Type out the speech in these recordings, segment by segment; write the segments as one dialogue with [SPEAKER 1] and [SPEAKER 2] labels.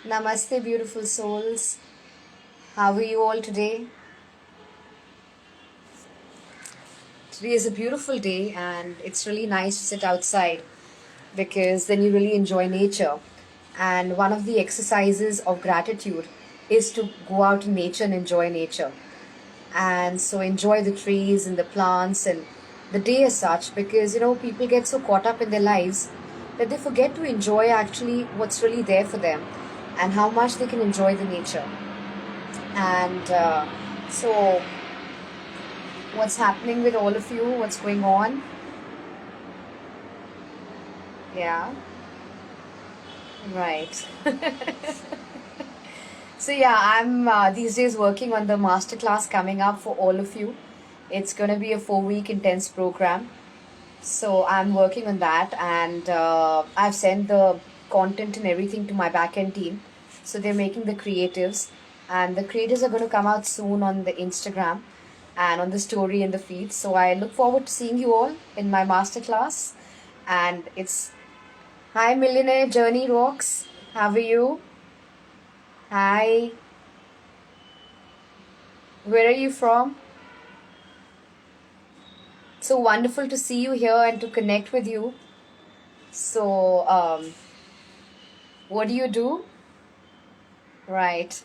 [SPEAKER 1] Namaste, beautiful souls. How are you all today? Today is a beautiful day, and it's really nice to sit outside because then you really enjoy nature. And one of the exercises of gratitude is to go out in nature and enjoy nature. And so enjoy the trees and the plants and the day as such, because people get so caught up in their lives that they forget to enjoy actually what's really there for them and how much they can enjoy the nature. And so what's happening with all of you? What's going on? Yeah, right. So yeah, I'm these days working on the masterclass coming up for all of you. It's going to be a 4 week intense program. So I'm working on that, and I've sent the content and everything to my backend team. So they're making the creatives, and the creatives are going to come out soon on the Instagram and on the story and the feed. So I look forward to seeing you all in my masterclass. And it's Hi Millionaire Journey Rocks. How are you? Hi. Where are you from? So wonderful to see you here and to connect with you. So, what do you do? Right.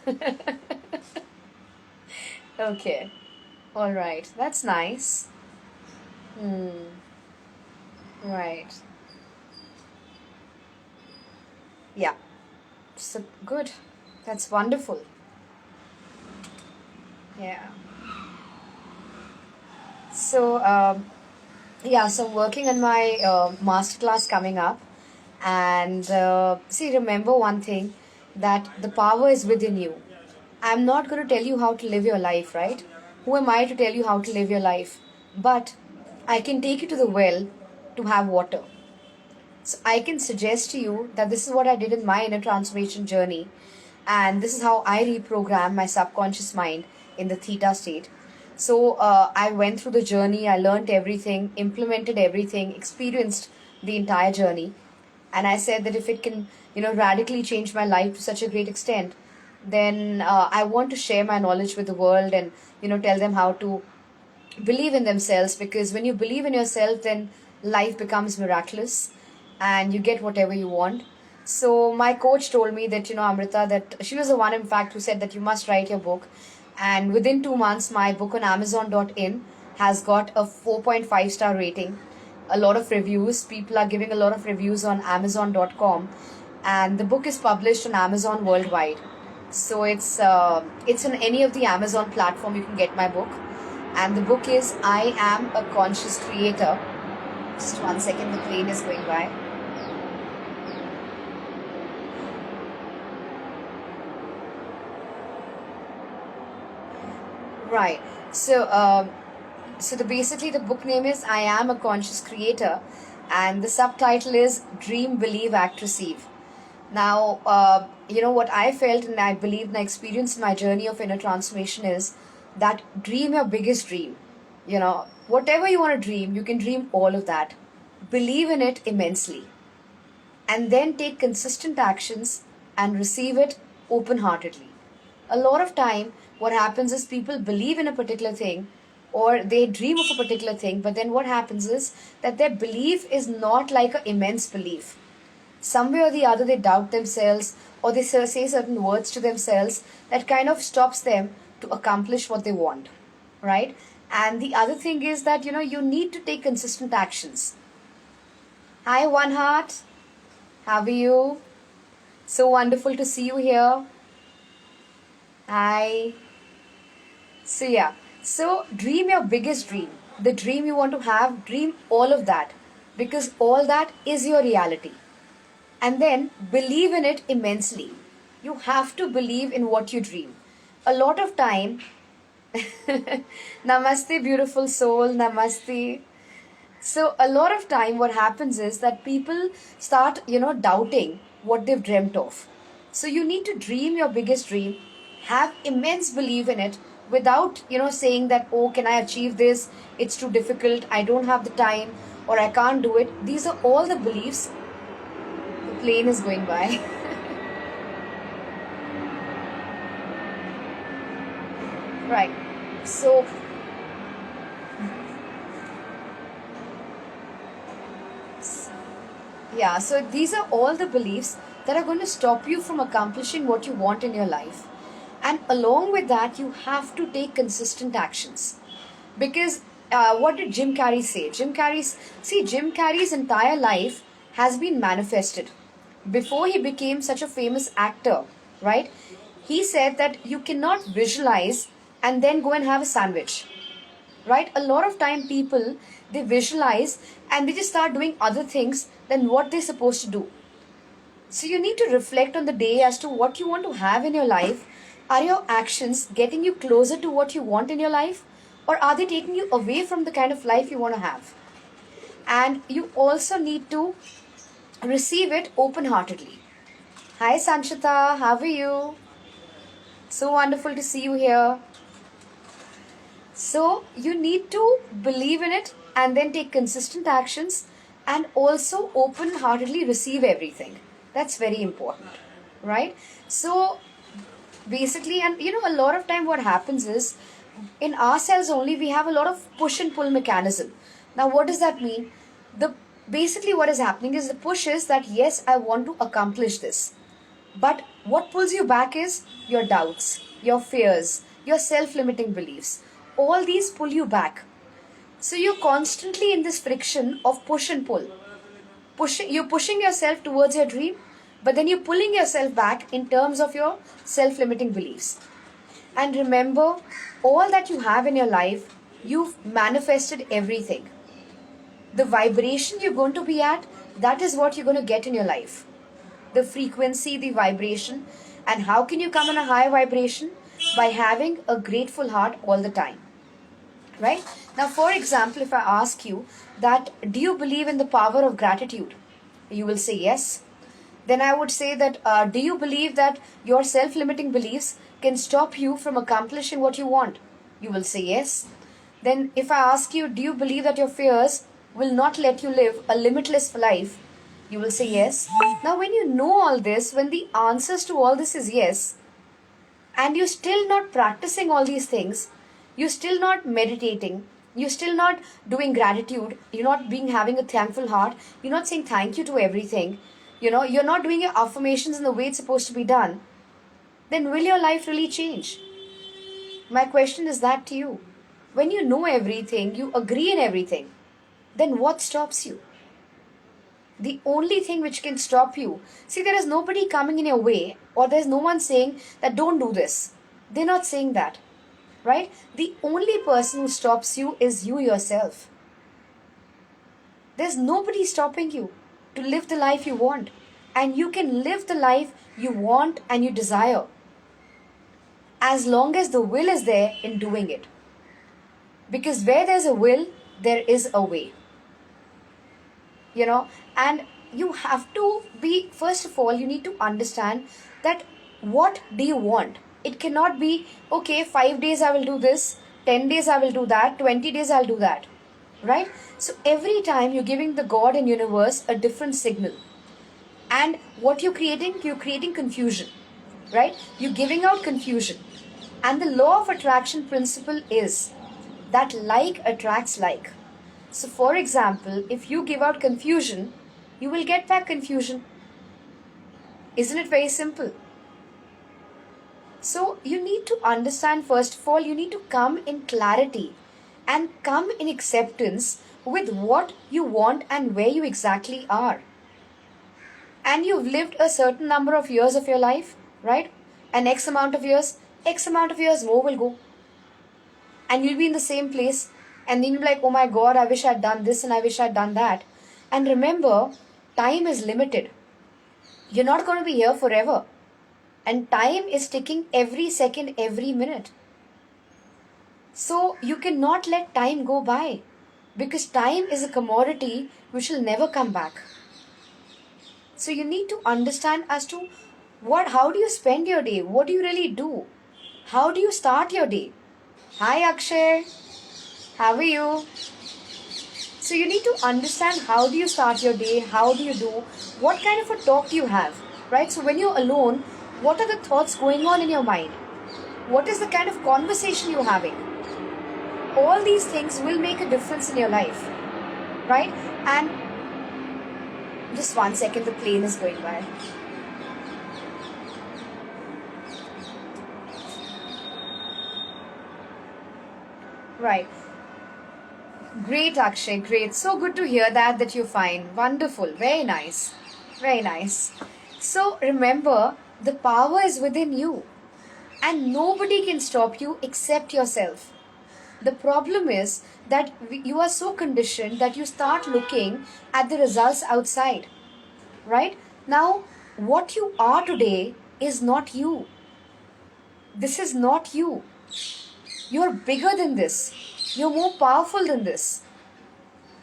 [SPEAKER 1] Okay. All right. That's nice. Hmm. Right. Yeah. So good. That's wonderful. Yeah. So, yeah, so I'm working on my masterclass coming up. And see, remember one thing, that the power is within you. I'm not going to tell you how to live your life, right? Who am I to tell you how to live your life? But I can take you to the well to have water. So I can suggest to you that this is what I did in my inner transformation journey, and this is how I reprogram my subconscious mind in the theta state. So I went through the journey, I learned everything, implemented everything, experienced the entire journey, and I said that if it can, radically change my life to such a great extent, then I want to share my knowledge with the world and tell them how to believe in themselves, because when you believe in yourself, then life becomes miraculous and you get whatever you want. So my coach told me that Amrita, that she was the one in fact who said that you must write your book. And within 2 months my book on amazon.in has got a 4.5 star rating, a lot of reviews, people are giving a lot of reviews on amazon.com, and the book is published on Amazon worldwide. So it's on any of the Amazon platform you can get my book. And the book is I Am a Conscious Creator. Just 1 second, the plane is going by. Right. So basically the book name is I Am a Conscious Creator, and the subtitle is Dream, Believe, Act, Receive. Now, what I felt and I believed and I experienced in my journey of inner transformation is that dream your biggest dream. Whatever you want to dream, you can dream all of that. Believe in it immensely, and then take consistent actions and receive it open heartedly. A lot of time, what happens is people believe in a particular thing or they dream of a particular thing, but then what happens is that their belief is not like an immense belief. Somewhere or the other, they doubt themselves, or they say certain words to themselves that kind of stops them to accomplish what they want, right? And the other thing is that you need to take consistent actions. Hi, One Heart. How are you? So wonderful to see you here. Hi. So yeah. So dream your biggest dream. The dream you want to have, dream all of that. Because all that is your reality. And then believe in it immensely. You have to believe in what you dream. A lot of time, Namaste, beautiful soul, Namaste. So a lot of time what happens is that people start, doubting what they've dreamt of. So you need to dream your biggest dream, have immense belief in it without, saying that, oh, can I achieve this? It's too difficult. I don't have the time, or I can't do it. These are all the beliefs. The plane is going by. Right. So, yeah, so these are all the beliefs that are going to stop you from accomplishing what you want in your life. And along with that, you have to take consistent actions. Because what did Jim Carrey say? Jim Carrey's entire life has been manifested. Before he became such a famous actor, right? He said that you cannot visualize and then go and have a sandwich, right? A lot of time people, they visualize and they just start doing other things than what they're supposed to do. So you need to reflect on the day as to what you want to have in your life. Are your actions getting you closer to what you want in your life, or are they taking you away from the kind of life you want to have? And you also need to receive it open heartedly. Hi Sanchita, how are you? So wonderful to see you here. So you need to believe in it and then take consistent actions and also open heartedly receive everything. That's very important, right? So basically, and a lot of time what happens is in ourselves only we have a lot of push and pull mechanism. Now, what does that mean? The Basically what is happening is the push is that yes, I want to accomplish this. But what pulls you back is your doubts, your fears, your self limiting beliefs. All these pull you back. So you're constantly in this friction of push and pull. You're pushing yourself towards your dream, but then you're pulling yourself back in terms of your self limiting beliefs. And remember, all that you have in your life, you've manifested everything. The vibration you're going to be at, that is what you're going to get in your life. The frequency, the vibration. And how can you come in a high vibration? By having a grateful heart all the time. Right? Now, for example, if I ask you that, do you believe in the power of gratitude? You will say yes. Then I would say that, do you believe that your self limiting beliefs can stop you from accomplishing what you want? You will say yes. Then, if I ask you, do you believe that your fears will not let you live a limitless life? You will say yes. Now, when you know all this, when the answers to all this is yes, and you're still not practicing all these things, you're still not meditating, you're still not doing gratitude, you're not being having a thankful heart, you're not saying thank you to everything, you're not doing your affirmations in the way it's supposed to be done, then will your life really change? My question is that to you. When you know everything, you agree in everything, then what stops you? The only thing which can stop you, see, there is nobody coming in your way, or there's no one saying that don't do this. They're not saying that, right? The only person who stops you is you yourself. There's nobody stopping you to live the life you want. And you can live the life you want and you desire as long as the will is there in doing it. Because where there's a will, there is a way. And you have to be, first of all, you need to understand that what do you want? It cannot be, okay, 5 days I will do this, 10 days I will do that, 20 days I'll do that, right? So every time you're giving the God and universe a different signal. And what you're creating confusion, right? You're giving out confusion. And the law of attraction principle is that like attracts like. So, for example, if you give out confusion, you will get back confusion. Isn't it very simple? So, you need to understand, first of all, you need to come in clarity and come in acceptance with what you want and where you exactly are. And you've lived a certain number of years of your life, right? An X amount of years more will go. And you'll be in the same place. And then you'll be like, oh my God, I wish I'd done this and I wish I'd done that. And remember, time is limited. You're not going to be here forever. And time is ticking every second, every minute. So you cannot let time go by. Because time is a commodity which will never come back. So you need to understand as to how do you spend your day? What do you really do? How do you start your day? Hi Akshay. How are you? So you need to understand how do you start your day, how do you do, what kind of a talk do you have, right? So when you're alone, what are the thoughts going on in your mind? What is the kind of conversation you're having? All these things will make a difference in your life, right? And just 1 second, the plane is going by. Right. Great, Akshay. Great. So good to hear that you're fine. Wonderful. Very nice. Very nice. So remember, the power is within you, and nobody can stop you except yourself. The problem is that you are so conditioned that you start looking at the results outside, right? Now, what you are today is not you. This is not you. You're bigger than this. You're more powerful than this,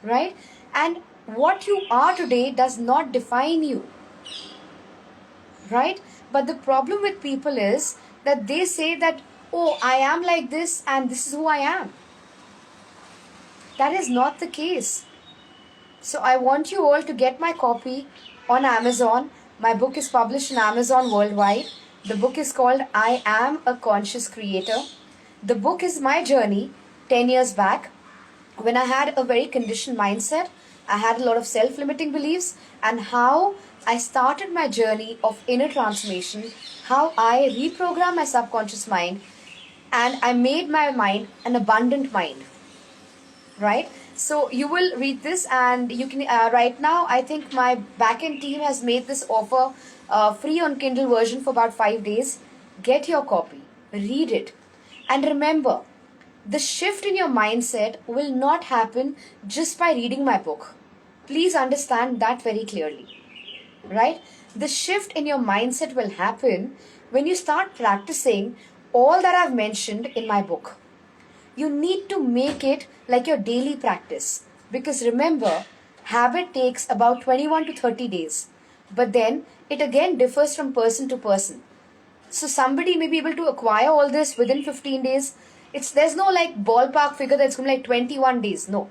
[SPEAKER 1] right? And what you are today does not define you, right? But the problem with people is that they say that, oh, I am like this and this is who I am. That is not the case. So I want you all to get my copy on Amazon. My book is published in Amazon worldwide. The book is called I Am a Conscious Creator. The book is my journey 10 years back when I had a very conditioned mindset. I had a lot of self-limiting beliefs, and how I started my journey of inner transformation, how I reprogrammed my subconscious mind, and I made my mind an abundant mind, right? So you will read this, and you can right now I think my backend team has made this offer free on Kindle version for about 5 days. Get your copy, read it, and remember, the shift in your mindset will not happen just by reading my book. Please understand that very clearly, right? The shift in your mindset will happen when you start practicing all that I've mentioned in my book. You need to make it like your daily practice, because remember, habit takes about 21 to 30 days, but then it again differs from person to person. So somebody may be able to acquire all this within 15 days. There's no like ballpark figure that's going to be like 21 days. No.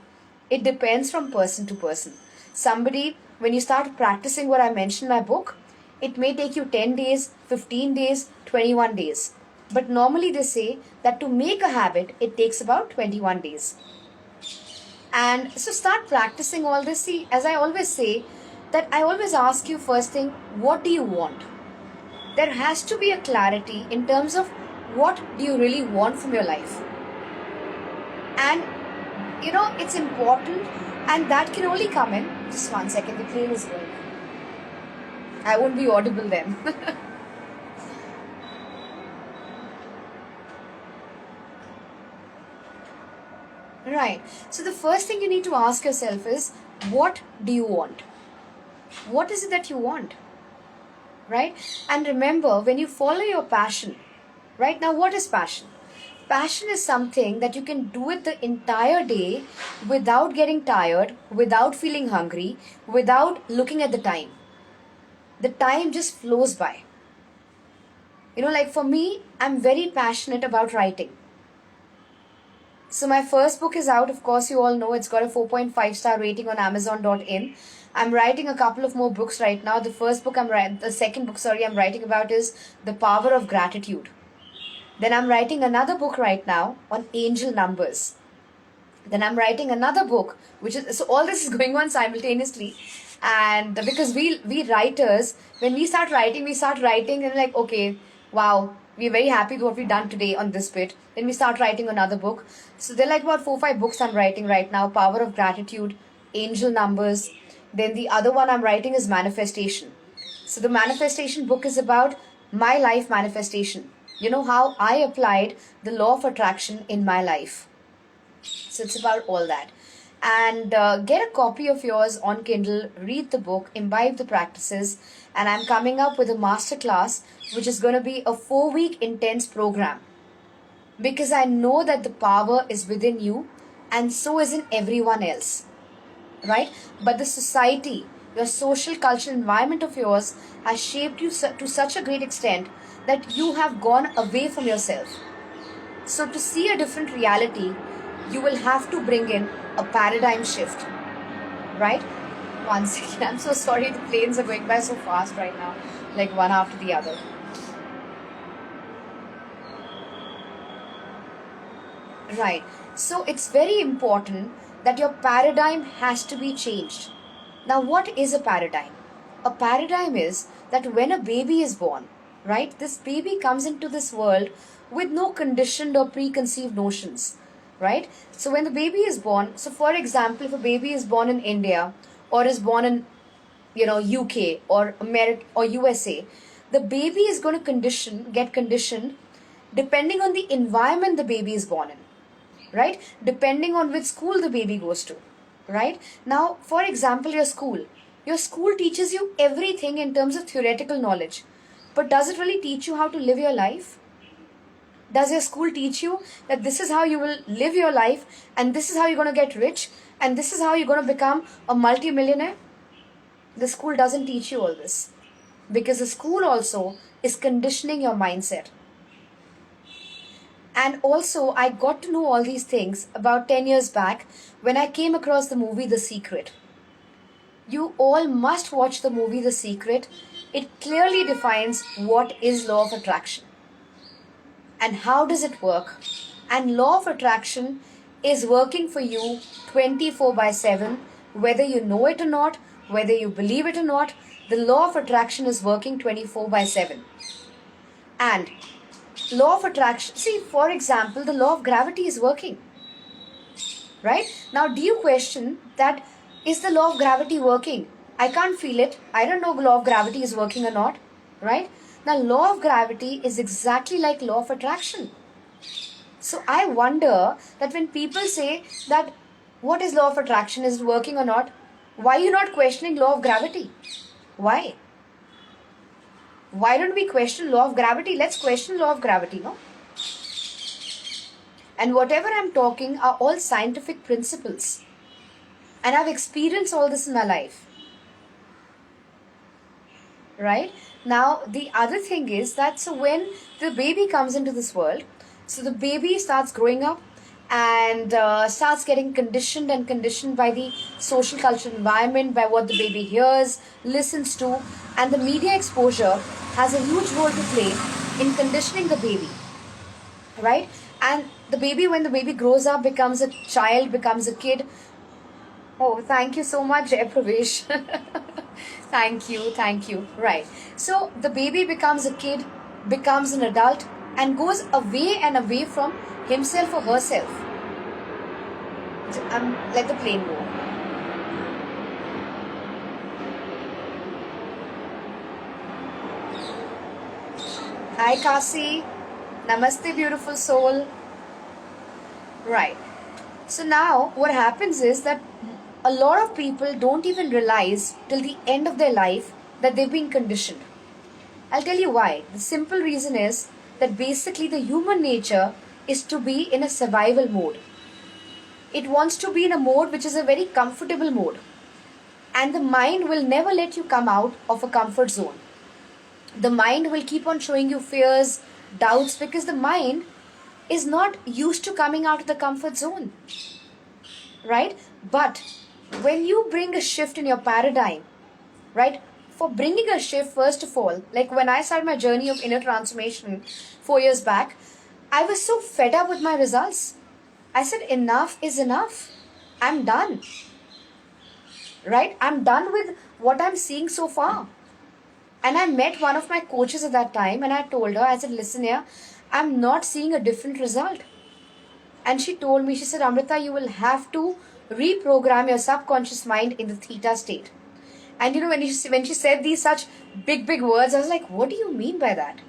[SPEAKER 1] It depends from person to person. Somebody, when you start practicing what I mentioned in my book, it may take you 10 days, 15 days, 21 days. But normally they say that to make a habit, it takes about 21 days. And so start practicing all this. See, as I always say, that I always ask you first thing, what do you want? There has to be a clarity in terms of what do you really want from your life. And it's important, and that can only come in. Just 1 second, the plane is going. I won't be audible then. Right. So the first thing you need to ask yourself is, what do you want? What is it that you want? Right? And remember, when you follow your passion, right now, what is passion? Passion is something that you can do it the entire day without getting tired, without feeling hungry, without looking at the time. The time just flows by. Like for me, I'm very passionate about writing. So my first book is out. Of course, you all know it's got a 4.5-star rating on Amazon.in. I'm writing a couple of more books right now. The second book, I'm writing about is The Power of Gratitude. Then I'm writing another book right now on angel numbers. Then I'm writing another book, so all this is going on simultaneously. And because we writers, when we start writing and like, okay, wow, we're very happy with what we've done today on this bit. Then we start writing another book. So there are like about 4-5 books I'm writing right now. Power of Gratitude, Angel Numbers. Then the other one I'm writing is Manifestation. So the Manifestation book is about my life manifestation. How I applied the law of attraction in my life. So it's about all that. And get a copy of yours on Kindle, read the book, imbibe the practices, and I'm coming up with a masterclass which is going to be a 4-week intense program, because I know that the power is within you and so is in everyone else, right? But the society, your social cultural environment of yours has shaped you to such a great extent that you have gone away from yourself. So to see a different reality, you will have to bring in a paradigm shift, right? Once again, I'm so sorry, the planes are going by so fast right now, like one after the other. Right. So it's very important that your paradigm has to be changed. Now, what is a paradigm? A paradigm is that when a baby is born, right, this baby comes into this world with no conditioned or preconceived notions, right? So, when the baby is born, so for example, if a baby is born in India or is born in UK or America or USA, the baby is going to get conditioned depending on the environment the baby is born in, right? Depending on which school the baby goes to, right? Now, for example, your school teaches you everything in terms of theoretical knowledge, but does it really teach you how to live your life? Does your school teach you that this is how you will live your life, and this is how you're going to get rich, and this is how you're going to become a multimillionaire? The school doesn't teach you all this, because the school also is conditioning your mindset. And also, I got to know all these things about 10 years back when I came across the movie The Secret. You all must watch the movie The Secret. It clearly defines what is law of attraction and how does it work. And law of attraction is working for you 24 by 7, whether you know it or not, whether you believe it or not. The law of attraction is working 24 by 7. And law of attraction, see, for example, the law of gravity is working, right? Now, do you question that, is the law of gravity working? I can't feel it. I don't know if law of gravity is working or not, right? Now, law of gravity is exactly like law of attraction. So I wonder that when people say that what is law of attraction, is it working or not, why are you not questioning law of gravity? Why? Why don't we question law of gravity? Let's question law of gravity, no? And whatever I'm talking are all scientific principles. And I've experienced all this in my life. Right? Now, the other thing is that, so when the baby comes into this world, so the baby starts growing up and starts getting conditioned by the social cultural environment, by what the baby hears, listens to, and the media exposure has a huge role to play in conditioning the baby, right? And the baby, when the baby grows up, becomes a child, becomes a kid. Oh, thank you so much, Jay Pravesh. Thank you. Right. So the baby becomes a kid, becomes an adult, and goes away and away from himself or herself. Let the plane go. Hi, Kasi. Namaste, beautiful soul. Right. So now what happens is that a lot of people don't even realize till the end of their life that they've been conditioned. I'll tell you why. The simple reason is that basically the human nature is to be in a survival mode. It wants to be in a mode which is a very comfortable mode. And the mind will never let you come out of a comfort zone. The mind will keep on showing you fears, doubts, because the mind is not used to coming out of the comfort zone. Right? But when you bring a shift in your paradigm, right? For bringing a shift, first of all, like when I started my journey of inner transformation 4 years back, I was so fed up with my results. I said, enough is enough. I'm done. Right? I'm done with what I'm seeing so far. And I met one of my coaches at that time and I told her, I said, listen here, I'm not seeing a different result. And she told me, she said, Amrita, you will have to reprogram your subconscious mind in the theta state. And when she said these such big words, I was like, what do you mean by that?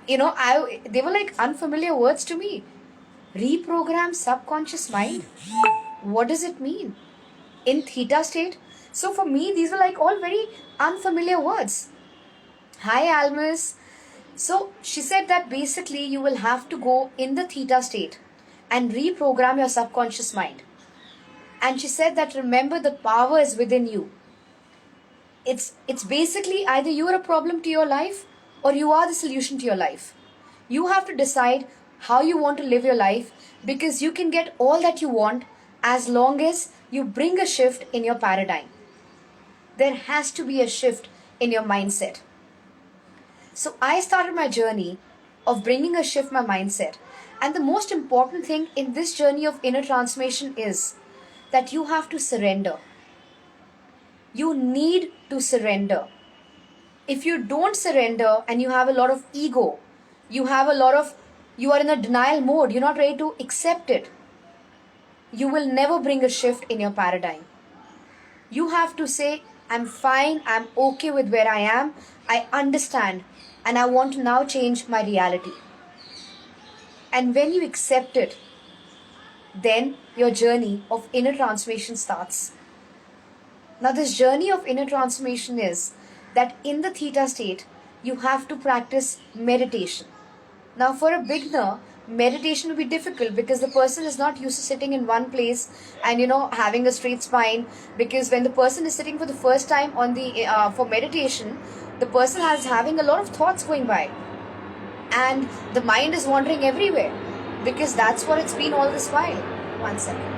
[SPEAKER 1] They were like unfamiliar words to me. Reprogram subconscious mind? What does it mean? In theta state? So for me, these were like all very unfamiliar words. Hi, Almus. So she said that basically you will have to go in the theta state and reprogram your subconscious mind. And she said that remember, the power is within you. It's basically either you are a problem to your life or you are the solution to your life. You have to decide how you want to live your life, because you can get all that you want as long as you bring a shift in your paradigm. There has to be a shift in your mindset. So I started my journey of bringing a shift in my mindset. And the most important thing in this journey of inner transformation is that you have to surrender. You need to surrender. If you don't surrender and you have a lot of ego, you are in a denial mode, you're not ready to accept it, you will never bring a shift in your paradigm. You have to say, I'm fine, I'm okay with where I am, I understand, and I want to now change my reality. And when you accept it, then your journey of inner transformation starts. Now, this journey of inner transformation is that in the theta state, you have to practice meditation. Now, for a beginner, meditation will be difficult because the person is not used to sitting in one place and having a straight spine. Because when the person is sitting for the first time on the for meditation, the person is having a lot of thoughts going by, and the mind is wandering everywhere because that's what it's been all this while. One second.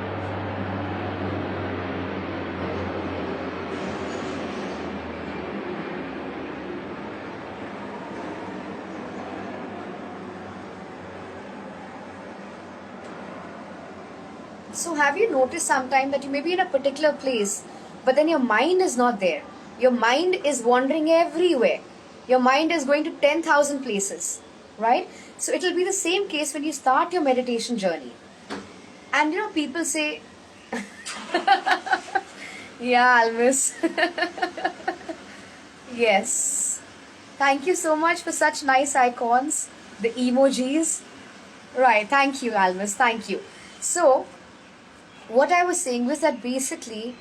[SPEAKER 1] So have you noticed sometime that you may be in a particular place, but then your mind is not there? Your mind is wandering everywhere. Your mind is going to 10,000 places, right? So it will be the same case when you start your meditation journey. And people say, yeah, Alvis. Yes. Thank you so much for such nice icons, the emojis. Right, thank you, Alvis. Thank you. So, what I was saying was that basically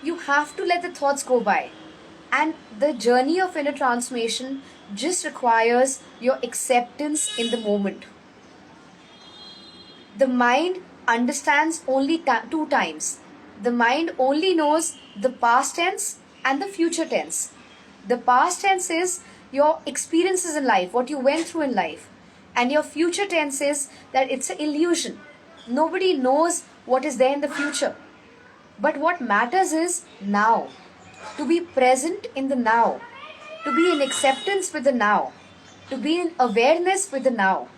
[SPEAKER 1] you have to let the thoughts go by, and the journey of inner transformation just requires your acceptance in the moment. The mind understands only two times. The mind only knows the past tense and the future tense. The past tense is your experiences in life, what you went through in life, and your future tense is that it's an illusion. Nobody knows what is there in the future. But what matters is now. To be present in the now. To be in acceptance with the now. To be in awareness with the now.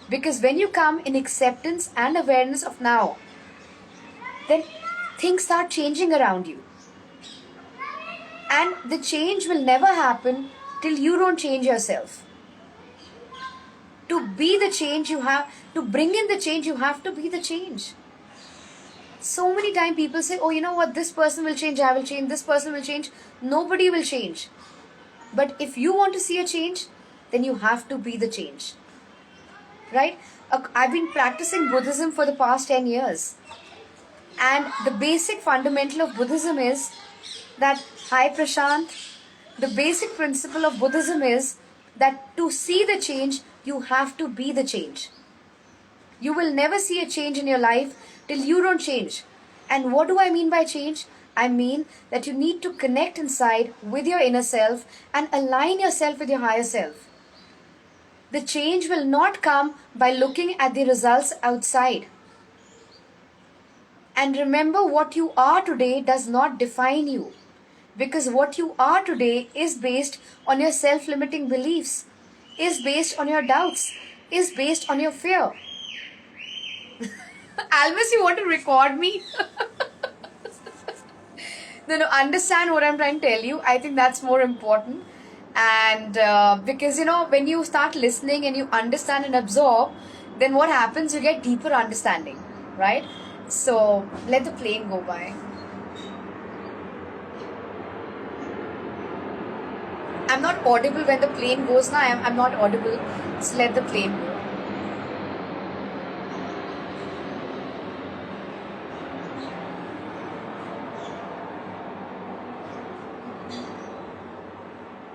[SPEAKER 1] Because when you come in acceptance and awareness of now, then things start changing around you. And the change will never happen till you don't change yourself. To be the change you have, to bring in the change, you have to be the change. So many times people say, oh, you know what, this person will change, I will change, this person will change. Nobody will change. But if you want to see a change, then you have to be the change. Right? I've been practicing Buddhism for the past 10 years. And the basic fundamental of Buddhism is that, hi Prashant, the basic principle of Buddhism is that to see the change, you have to be the change. You will never see a change in your life till you don't change. And what do I mean by change? I mean that you need to connect inside with your inner self and align yourself with your higher self. The change will not come by looking at the results outside. And remember, what you are today does not define you. Because what you are today is based on your self-limiting beliefs, is based on your doubts, is based on your fear. Alvis, you want to record me? No, understand what I'm trying to tell you. I think that's more important. And because, when you start listening and you understand and absorb, then what happens? You get deeper understanding, right? So, let the plane go by. I'm not audible when the plane goes now. I'm not audible. So, let the plane go.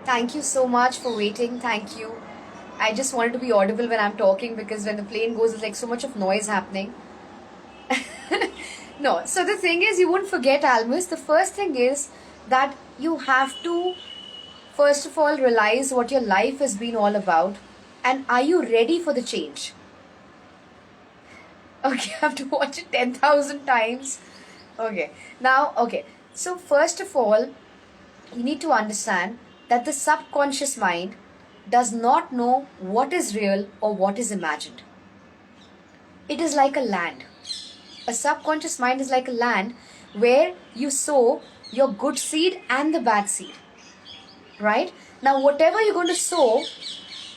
[SPEAKER 1] Thank you so much for waiting. Thank you. I just wanted to be audible when I'm talking, because when the plane goes, there's like so much of noise happening. No, so the thing is, you won't forget, Almus. The first thing is that you have to, first of all, realize what your life has been all about, and are you ready for the change? Okay, I have to watch it 10,000 times. Okay, now, okay. So first of all, you need to understand that the subconscious mind does not know what is real or what is imagined. It is like a land. A subconscious mind is like a land where you sow your good seed and the bad seed. Right? Now, whatever you're going to sow,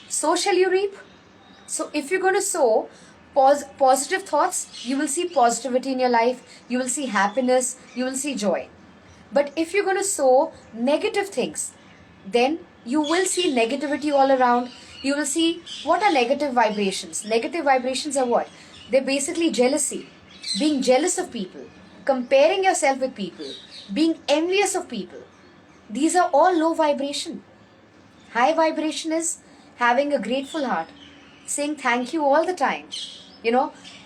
[SPEAKER 1] so shall you reap. So, if you're going to sow positive thoughts, you will see positivity in your life, you will see happiness, you will see joy. But if you're going to sow negative things, then you will see negativity all around. You will see what are negative vibrations. Negative vibrations are what? They're basically jealousy, being jealous of people, comparing yourself with people, being envious of people. These are all low vibration. High vibration is having a grateful heart, saying thank you all the time.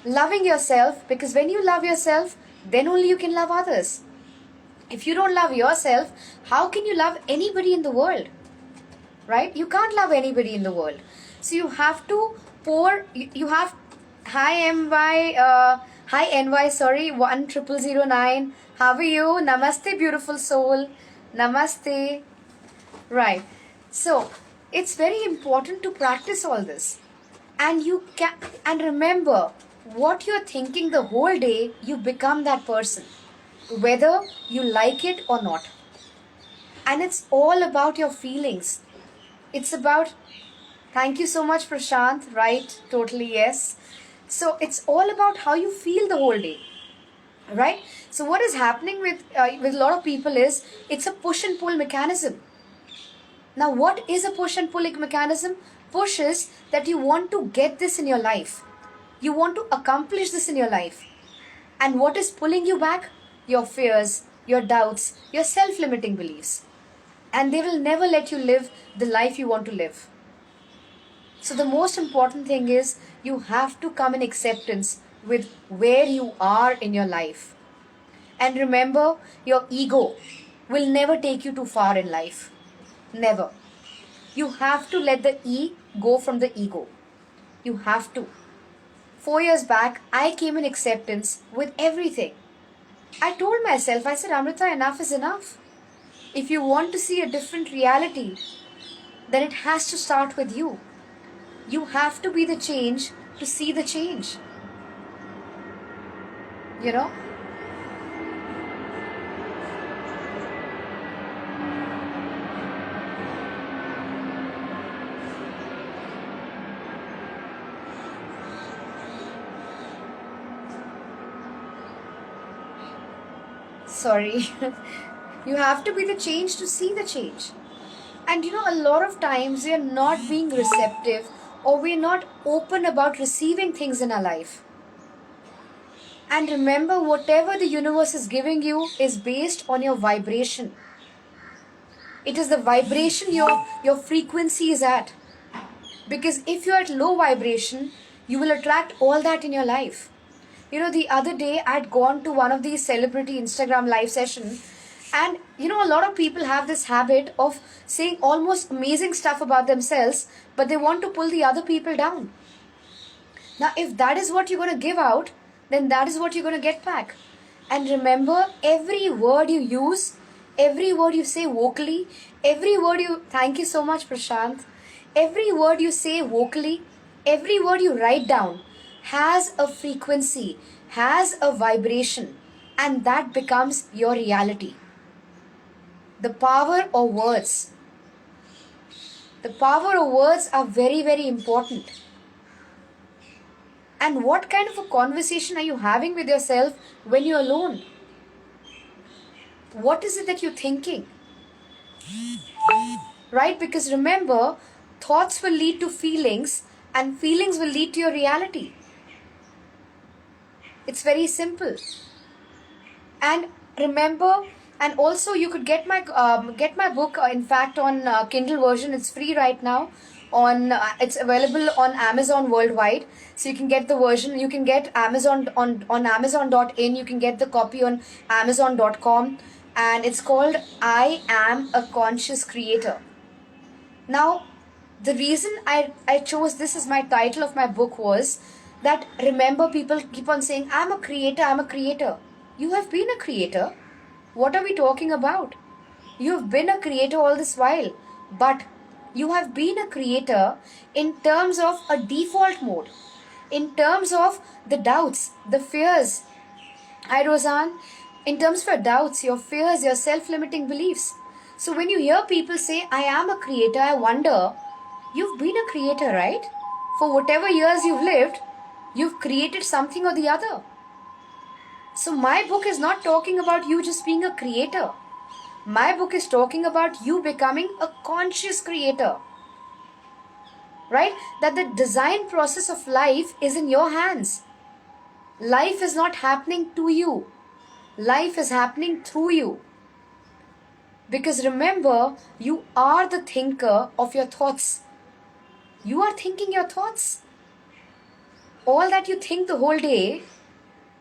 [SPEAKER 1] Loving yourself, because when you love yourself, then only you can love others. If you don't love yourself, how can you love anybody in the world? Right? You can't love anybody in the world. So you have to pour, you have, hi NY, sorry, 10009. How are you? Namaste, beautiful soul. Namaste. Right. So, it's very important to practice all this. And remember, what you're thinking the whole day, you become that person, whether you like it or not. And it's all about your feelings. It's about, thank you so much, Prashant, right? Totally, yes. So it's all about how you feel the whole day, right? So what is happening with a lot of people is, it's a push and pull mechanism. Now, what is a push and pull mechanism? Push is that you want to get this in your life. You want to accomplish this in your life. And what is pulling you back? Your fears, your doubts, your self-limiting beliefs. And they will never let you live the life you want to live. So the most important thing is, you have to come in acceptance with where you are in your life. And remember, your ego will never take you too far in life. Never. You have to let the E go from the ego. You have to. 4 years back, I came in acceptance with everything. I told myself, I said, Amrita, enough is enough. If you want to see a different reality, then it has to start with you. You have to be the change to see the change. You know? Sorry. You have to be the change to see the change. And a lot of times we are not being receptive, or we're not open about receiving things in our life. And remember, whatever the universe is giving you is based on your vibration. It is the vibration your frequency is at. Because if you're at low vibration, you will attract all that in your life. The other day I'd gone to one of these celebrity Instagram live sessions, and a lot of people have this habit of saying almost amazing stuff about themselves, but they want to pull the other people down. Now, if that is what you're going to give out, then that is what you're going to get back. And remember, every word you use, every word you say vocally, thank you so much, Prashant, every word you say vocally, every word you write down has a frequency, has a vibration, and that becomes your reality. The power of words. The power of words are very, very important. And what kind of a conversation are you having with yourself when you're alone? What is it that you're thinking? Right? Because remember, thoughts will lead to feelings, and feelings will lead to your reality. It's very simple. And remember, and also you could get my book. In fact, on Kindle version, it's free right now. It's available on Amazon worldwide. So you can get the version. You can get Amazon on Amazon.in. You can get the copy on Amazon.com, and it's called "I Am a Conscious Creator." Now, the reason I chose this as my title of my book was that, remember, people keep on saying, I'm a creator. You have been a creator. What are we talking about? You have been a creator all this while, but you have been a creator in terms of a default mode. In terms of the doubts, the fears, hi Roseanne, in terms of your doubts, your fears, your self-limiting beliefs. So when you hear people say, I am a creator, I wonder, you've been a creator, right? For whatever years you've lived, you've created something or the other. So my book is not talking about you just being a creator. My book is talking about you becoming a conscious creator. Right? That the design process of life is in your hands. Life is not happening to you. Life is happening through you. Because remember, you are the thinker of your thoughts. You are thinking your thoughts. All that you think the whole day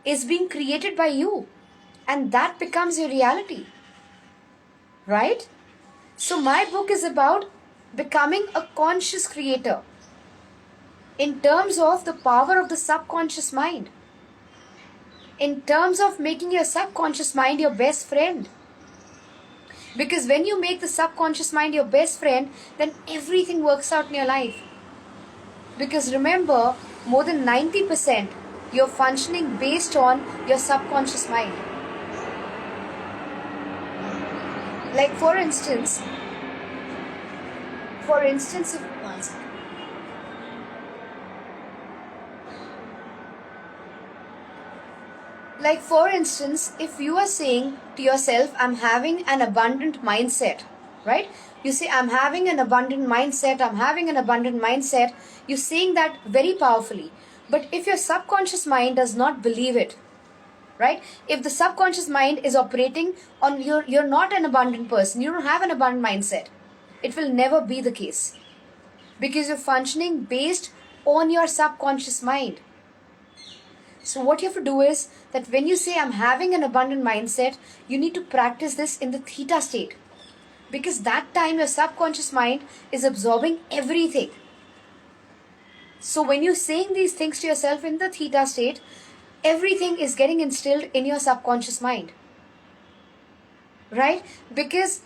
[SPEAKER 1] is being created by you. And that becomes your reality. Right? So my book is about becoming a conscious creator in terms of the power of the subconscious mind, in terms of making your subconscious mind your best friend. Because when you make the subconscious mind your best friend, then everything works out in your life. Because remember, more than 90% you're functioning based on your subconscious mind. Like for instance, if one second. Like for instance, if you are saying to yourself, I'm having an abundant mindset, right? You say, I'm having an abundant mindset, I'm having an abundant mindset. You're saying that very powerfully. But if your subconscious mind does not believe it, right? If the subconscious mind is operating on you're not an abundant person, you don't have an abundant mindset, it will never be the case. Because you're functioning based on your subconscious mind. So what you have to do is that when you say I'm having an abundant mindset, you need to practice this in the theta state. Because that time your subconscious mind is absorbing everything. So when you're saying these things to yourself in the theta state, everything is getting instilled in your subconscious mind. Right? Because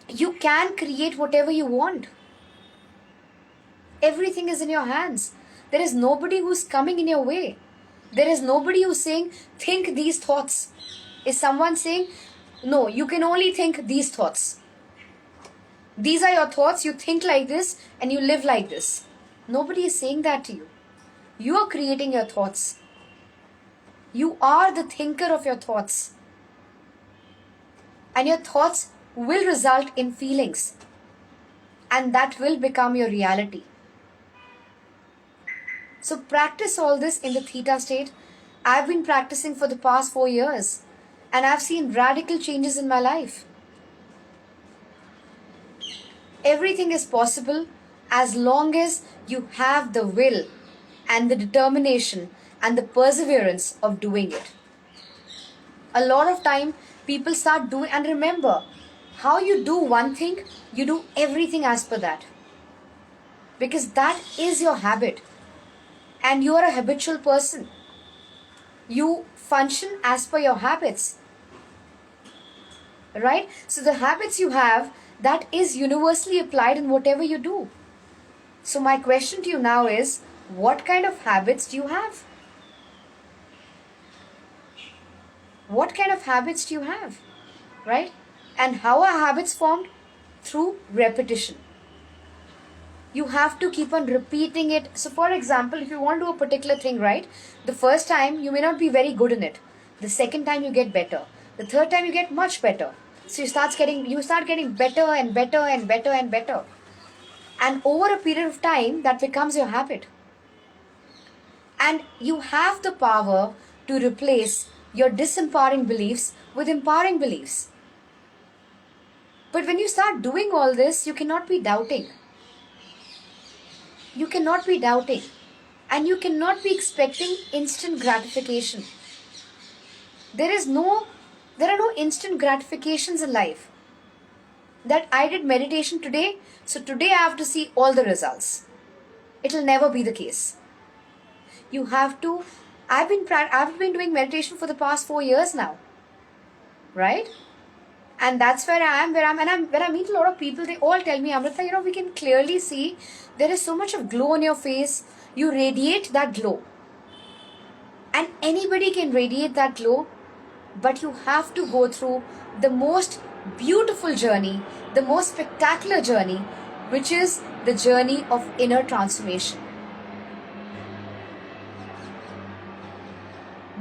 [SPEAKER 1] you can create whatever you want. Everything is in your hands. There is nobody who's coming in your way. There is nobody who's saying, think these thoughts. Is someone saying, no, you can only think these thoughts. These are your thoughts, you think like this and you live like this. Nobody is saying that to you. You are creating your thoughts. You are the thinker of your thoughts. And your thoughts will result in feelings. And that will become your reality. So practice all this in the theta state. I've been practicing for the past 4 years. And I've seen radical changes in my life. Everything is possible as long as you have the will and the determination and the perseverance of doing it. A lot of time people start doing, and remember, how you do one thing, you do everything as per that. Because that is your habit. And you are a habitual person. You function as per your habits. Right? So the habits you have, that is universally applied in whatever you do. So my question to you now is, what kind of habits do you have? What kind of habits do you have? Right? And how are habits formed? Through repetition. You have to keep on repeating it. So for example, if you want to do a particular thing, right? The first time you may not be very good in it. The second time you get better. The third time you get much better. So you start getting better and better and better and better. And over a period of time, that becomes your habit. And you have the power to replace your disempowering beliefs with empowering beliefs. But when you start doing all this, you cannot be doubting. You cannot be doubting. And you cannot be expecting instant gratification. There are no instant gratifications in life. That I did meditation today, so today I have to see all the results. It will never be the case. You have to. I've been doing meditation for the past 4 years now. Right? And that's where I am, when I meet a lot of people, they all tell me, Amrita, we can clearly see there is so much of glow on your face. You radiate that glow. And anybody can radiate that glow, but you have to go through the most beautiful journey, the most spectacular journey, which is the journey of inner transformation.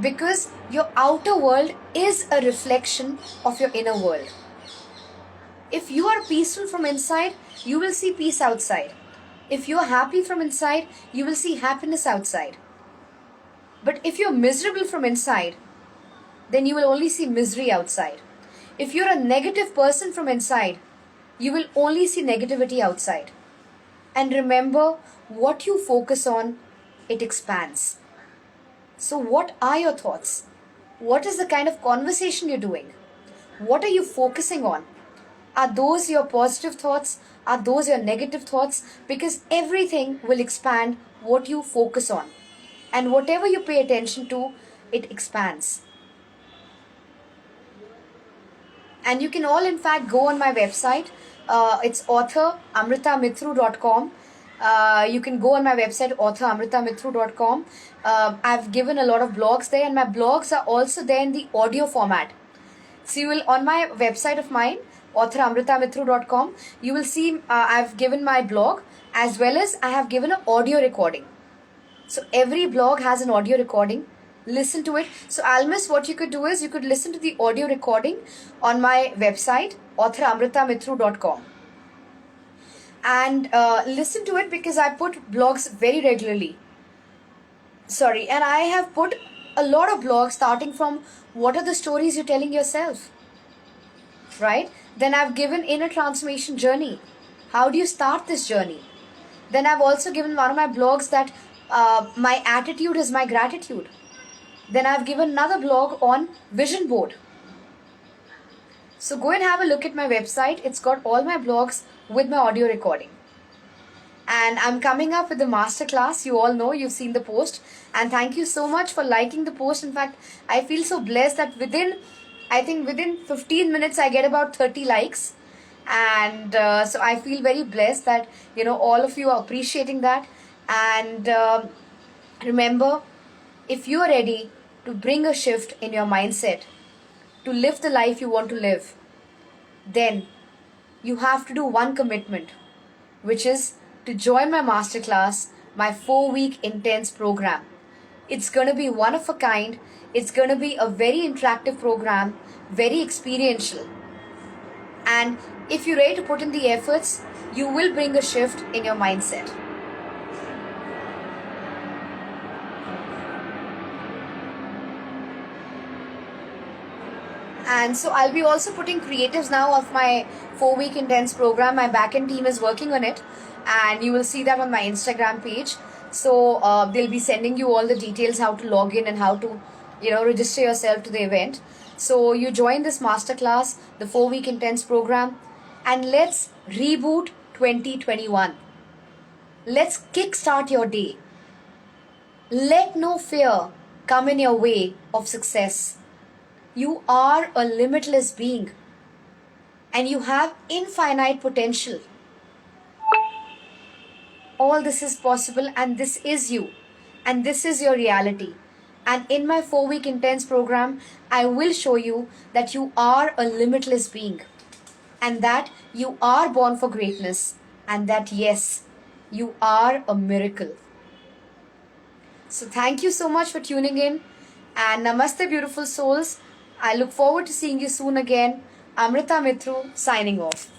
[SPEAKER 1] Because your outer world is a reflection of your inner world. If you are peaceful from inside, you will see peace outside. If you are happy from inside, you will see happiness outside. But if you're miserable from inside, then you will only see misery outside. If you're a negative person from inside, you will only see negativity outside. And remember, what you focus on, it expands. So what are your thoughts? What is the kind of conversation you're doing? What are you focusing on? Are those your positive thoughts? Are those your negative thoughts? Because everything will expand what you focus on. And whatever you pay attention to, it expands. And you can all in fact go on my website. It's author.amritamithru.com. You can go on my website author.amritamithru.com. I've given a lot of blogs there, and my blogs are also there in the audio format. So you will, on my website of mine, author.amritamithru.com, you will see I've given my blog, as well as I have given an audio recording. So every blog has an audio recording. Listen to it. So Almas, what you could do is you could listen to the audio recording on my website author.amritamithru.com, and listen to it, because I put blogs very regularly. And I have put a lot of blogs starting from what are the stories you're telling yourself, right? Then I've given inner transformation journey. How do you start this journey? Then I've also given one of my blogs that my attitude is my gratitude. Then I've given another blog on vision board. So go and have a look at my website. It's got all my blogs with my audio recording. And I'm coming up with the masterclass. You all know, you've seen the post. And thank you so much for liking the post. In fact, I feel so blessed that within 15 minutes, I get about 30 likes. And so I feel very blessed that, all of you are appreciating that. And remember, if you are ready to bring a shift in your mindset, to live the life you want to live, then you have to do one commitment, which is to join my masterclass, my 4-week intense program. It's going to be one of a kind. It's going to be a very interactive program, very experiential. And if you're ready to put in the efforts, you will bring a shift in your mindset. And so I'll be also putting creatives now of my 4-week intense program. My backend team is working on it, and you will see that on my Instagram page. So they'll be sending you all the details, how to log in and how to, register yourself to the event. So you join this masterclass, the 4-week intense program, and let's reboot 2021. Let's kickstart your day. Let no fear come in your way of success. You are a limitless being, and you have infinite potential. All this is possible, and this is you, and this is your reality. And in my 4-week intense program, I will show you that you are a limitless being, and that you are born for greatness, and that yes, you are a miracle. So thank you so much for tuning in, and Namaste, beautiful souls. I look forward to seeing you soon again. Amrita Mithru signing off.